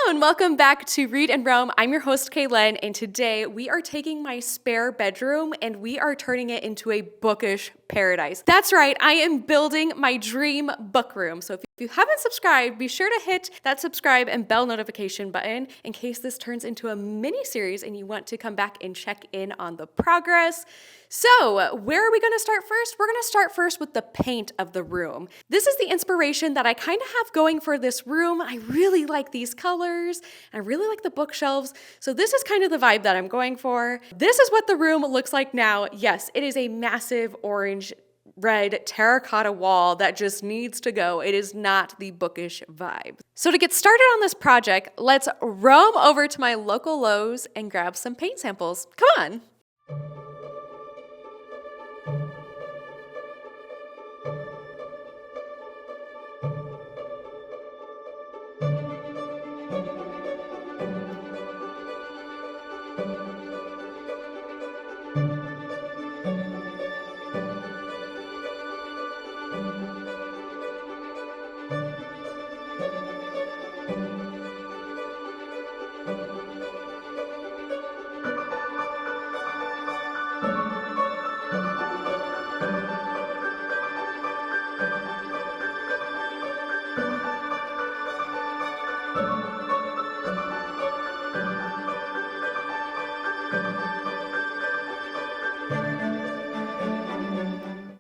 Hello and welcome back to Read and Roam. I'm your host, Kaylin, and today we are taking my spare bedroom and we are turning it into a bookish paradise. That's right, I am building my dream book room. So if you haven't subscribed, be sure to hit that subscribe and bell notification button in case this turns into a mini series and you want to come back and check in on the progress. So where are we going to start first? We're going to start first with the paint of the room. This is the inspiration that I kind of have going for this room. I really like these colors. I really like the bookshelves. So this is kind of the vibe that I'm going for. This is what the room looks like now. Yes, it is a massive orange red terracotta wall that just needs to go. It is not the bookish vibe. So to get started on this project, let's roam over to my local Lowe's and grab some paint samples. Come on.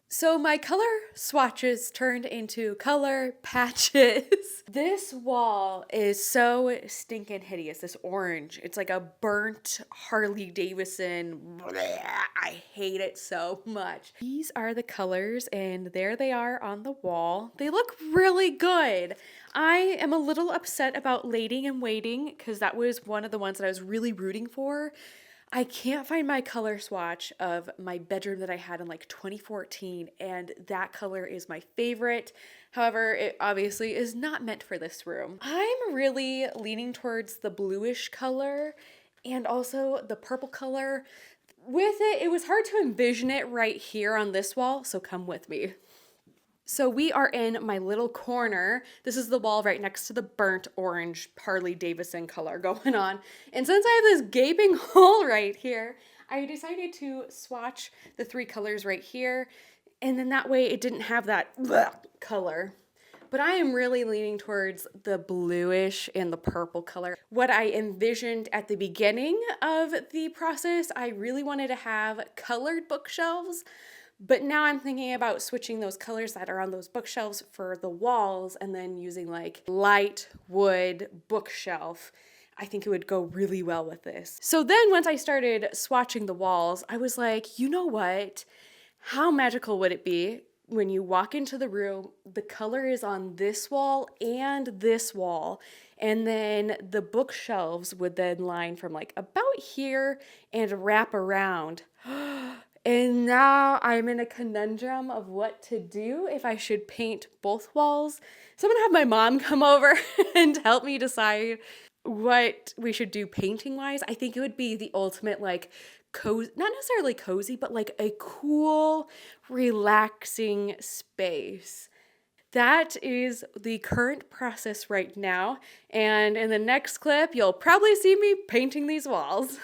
So my color swatches turned into color patches. This wall is so stinking hideous, this orange. It's like a burnt Harley Davidson. Bleh, I hate it so much. These are the colors and there they are on the wall. They look really good. I am a little upset about Lading and Waiting because that was one of the ones that I was really rooting for. I can't find my color swatch of my bedroom that I had in like 2014, and that color is my favorite. However, it obviously is not meant for this room. I'm really leaning towards the bluish color and also the purple color. With it, it was hard to envision it right here on this wall, so come with me. So we are in my little corner. This is the wall right next to the burnt orange Harley Davidson color going on. And since I have this gaping hole right here, I decided to swatch the three colors right here. And then that way it didn't have that color. But I am really leaning towards the bluish and the purple color. What I envisioned at the beginning of the process, I really wanted to have colored bookshelves. But now I'm thinking about switching those colors that are on those bookshelves for the walls and then using like light wood bookshelf. I think it would go really well with this. So then once I started swatching the walls, I was like, you know what? How magical would it be when you walk into the room, the color is on this wall and this wall, and then the bookshelves would then line from like about here and wrap around. And now I'm in a conundrum of what to do, if I should paint both walls. So I'm gonna have my mom come over and help me decide what we should do painting wise. I think it would be the ultimate like cozy, not necessarily cozy, but like a cool, relaxing space. That is the current process right now. And in the next clip, you'll probably see me painting these walls.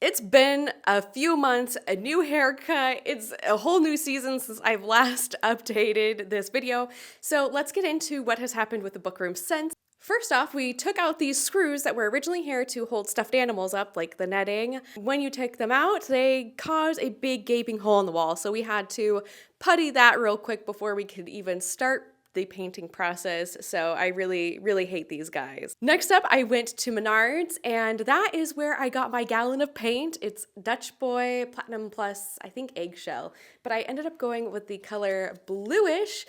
It's been a few months, a new haircut. It's a whole new season since I've last updated this video. So let's get into what has happened with the book room since. First off, we took out these screws that were originally here to hold stuffed animals up, like the netting. When you take them out, they cause a big gaping hole in the wall. So we had to putty that real quick before we could even start the painting process. So I really, really hate these guys. Next up, I went to Menards, and that is where I got my gallon of paint. It's Dutch Boy Platinum Plus, I think eggshell, but I ended up going with the color bluish.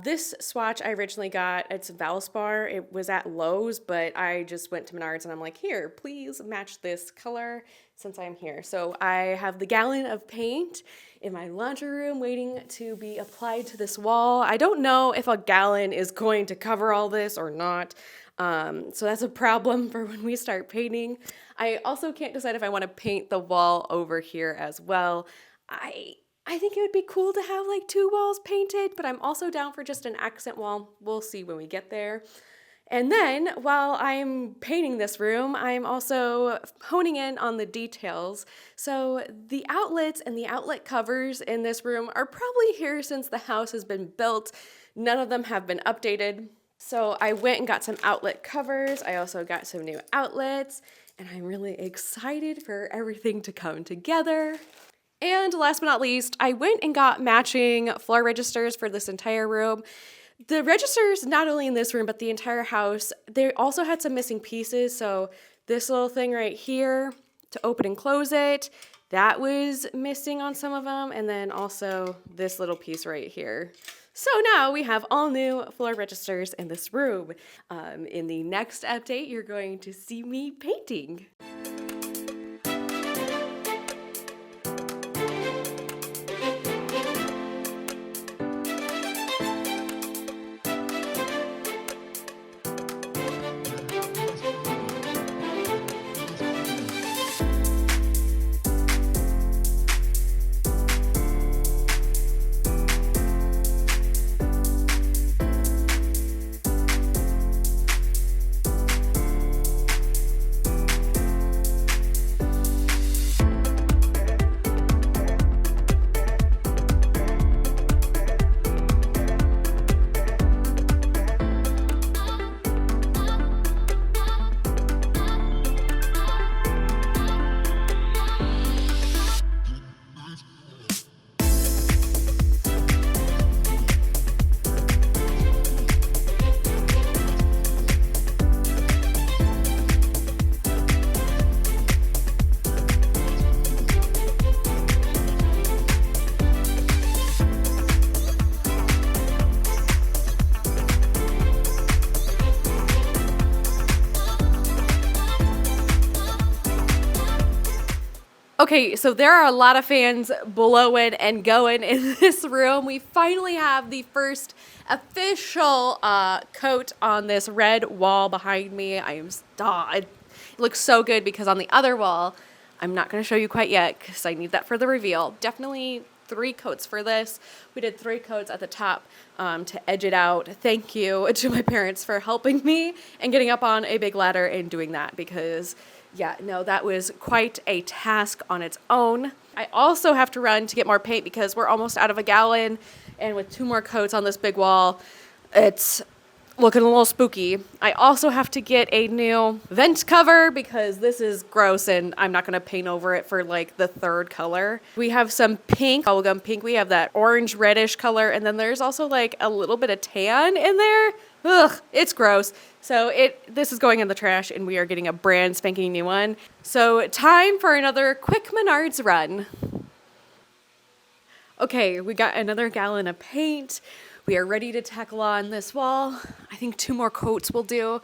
This swatch I originally got, it's Valspar. It was at Lowe's, but I just went to Menards and I'm like, here, please match this color since I'm here. So I have the gallon of paint in my laundry room waiting to be applied to this wall. I don't know if a gallon is going to cover all this or not. So that's a problem for when we start painting. I also can't decide if I want to paint the wall over here as well. I think it would be cool to have like two walls painted, but I'm also down for just an accent wall. We'll see when we get there. And then while I'm painting this room, I'm also honing in on the details. So the outlets and the outlet covers in this room are probably here since the house has been built. None of them have been updated. So I went and got some outlet covers. I also got some new outlets, and I'm really excited for everything to come together. And last but not least, I went and got matching floor registers for this entire room. The registers, not only in this room, but the entire house, they also had some missing pieces. So this little thing right here to open and close it, that was missing on some of them. And then also this little piece right here. So now we have all new floor registers in this room. In the next update, you're going to see me painting. Okay, so there are a lot of fans blowing and going in this room. We finally have the first official coat on this red wall behind me. It looks so good because on the other wall, I'm not going to show you quite yet because I need that for the reveal. Definitely 3 coats for this. We did 3 coats at the top to edge it out. Thank you to my parents for helping me and getting up on a big ladder and doing that because yeah, no, that was quite a task on its own. I also have to run to get more paint because we're almost out of a gallon. And with 2 more coats on this big wall, it's looking a little spooky. I also have to get a new vent cover because this is gross and I'm not going to paint over it for like the 3rd color. We have some pink, bubblegum pink. We have that orange reddish color. And then there's also like a little bit of tan in there. Ugh, it's gross. So this is going in the trash and we are getting a brand spanking new one. So time for another quick Menards run. Okay, we got another gallon of paint. We are ready to tackle on this wall. I think 2 more coats will do.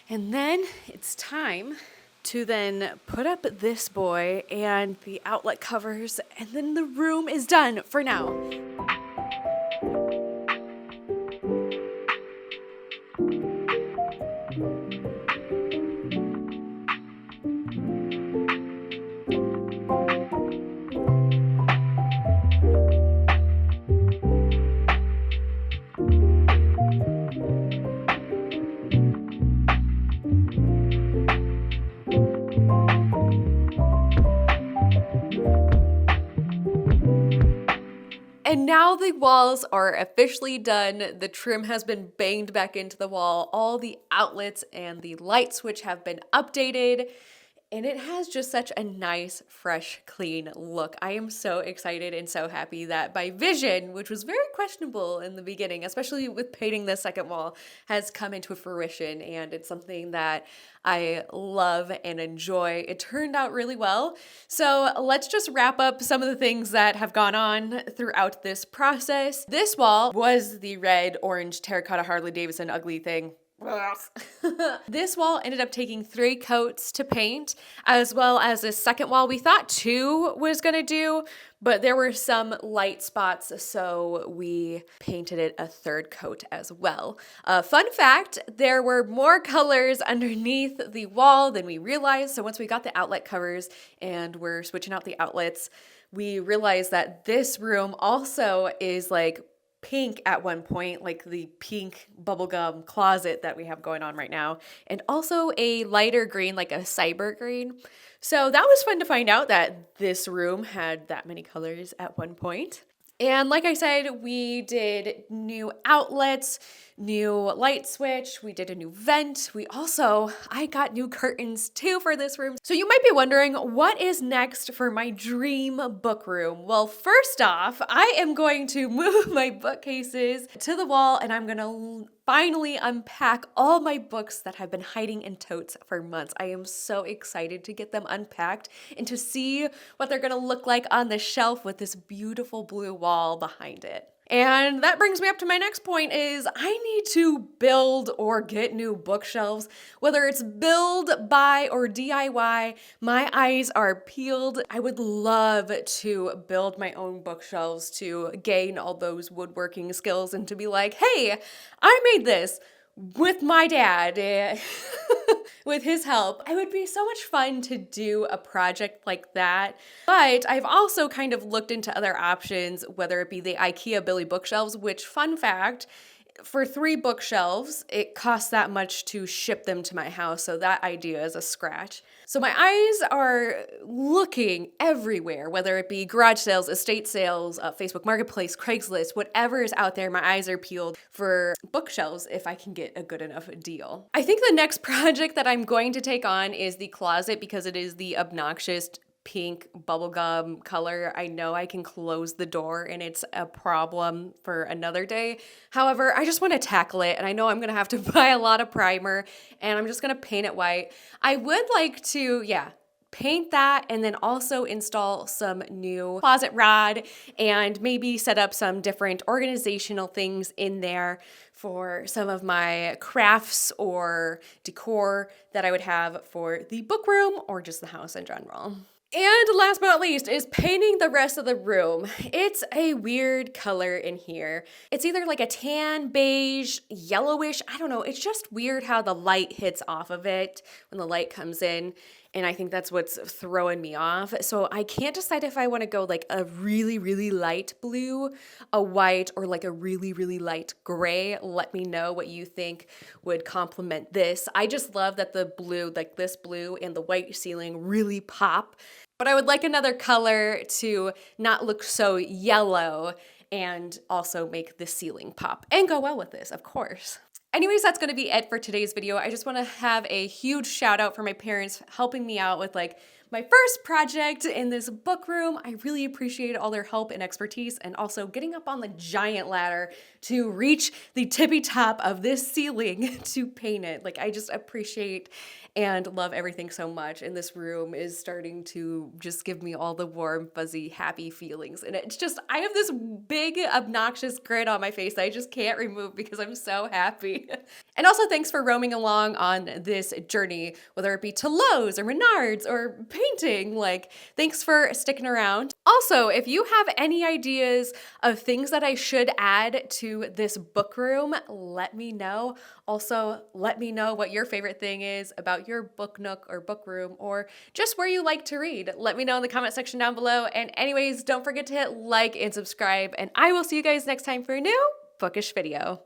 And then it's time to then put up this boy and the outlet covers, and then the room is done for now. And now the walls are officially done. The trim has been banged back into the wall. All the outlets and the light switch have been updated. And it has just such a nice, fresh, clean look. I am so excited and so happy that my vision, which was very questionable in the beginning, especially with painting the second wall, has come into fruition. And it's something that I love and enjoy. It turned out really well. So let's just wrap up some of the things that have gone on throughout this process. This wall was the red, orange, terracotta Harley Davidson ugly thing. This wall ended up taking 3 coats to paint, as well as this second wall. We thought 2 was gonna do, but there were some light spots, so we painted it a 3rd coat as well. Fun fact, there were more colors underneath the wall than we realized. So once we got the outlet covers and we're switching out the outlets, we realized that this room also is like pink at one point, like the pink bubblegum closet that we have going on right now, and also a lighter green, like a cyber green. So that was fun to find out that this room had that many colors at one point. And like I said, we did new outlets, new light switch, we did a new vent. I got new curtains too for this room. So you might be wondering, what is next for my dream book room? Well, first off, I am going to move my bookcases to the wall, and I'm gonna finally unpack all my books that have been hiding in totes for months. I am so excited to get them unpacked and to see what they're gonna look like on the shelf with this beautiful blue wall behind it. And that brings me up to my next point is I need to build or get new bookshelves. Whether it's build, buy, or DIY, my eyes are peeled. I would love to build my own bookshelves to gain all those woodworking skills and to be like, hey, I made this with my dad. With his help. It would be so much fun to do a project like that. But I've also kind of looked into other options, whether it be the IKEA Billy bookshelves, which, fun fact, for 3 bookshelves, it costs that much to ship them to my house, so that idea is a scratch. So my eyes are looking everywhere, whether it be garage sales, estate sales, Facebook Marketplace, Craigslist, whatever is out there, my eyes are peeled for bookshelves if I can get a good enough deal. I think the next project that I'm going to take on is the closet because it is the obnoxious pink bubblegum color. I know I can close the door and it's a problem for another day. However, I just want to tackle it, and I know I'm going to have to buy a lot of primer, and I'm just going to paint it white. I would like to, paint that and then also install some new closet rod and maybe set up some different organizational things in there for some of my crafts or decor that I would have for the book room or just the house in general. And last but not least is painting the rest of the room. It's a weird color in here. It's either like a tan, beige, yellowish, I don't know. It's just weird how the light hits off of it when the light comes in. And I think that's what's throwing me off. So I can't decide if I want to go like a really, really light blue, a white, or like a really, really light gray. Let me know what you think would complement this. I just love that the blue, like this blue and the white ceiling really pop. But I would like another color to not look so yellow and also make the ceiling pop and go well with this, of course. Anyways, that's going to be it for today's video. I just want to have a huge shout out for my parents helping me out with like my first project in this book room. I really appreciated all their help and expertise, and also getting up on the giant ladder to reach the tippy top of this ceiling to paint it. Like, I just appreciate and love everything so much. And this room is starting to just give me all the warm, fuzzy, happy feelings. And it's just, I have this big, obnoxious grin on my face that I just can't remove because I'm so happy. And also thanks for roaming along on this journey, whether it be to Lowe's or Menards or painting. Like, thanks for sticking around. Also, if you have any ideas of things that I should add to this book room, let me know. Also, let me know what your favorite thing is about your book nook or book room, or just where you like to read. Let me know in the comment section down below. And anyways, don't forget to hit like and subscribe, and I will see you guys next time for a new bookish video.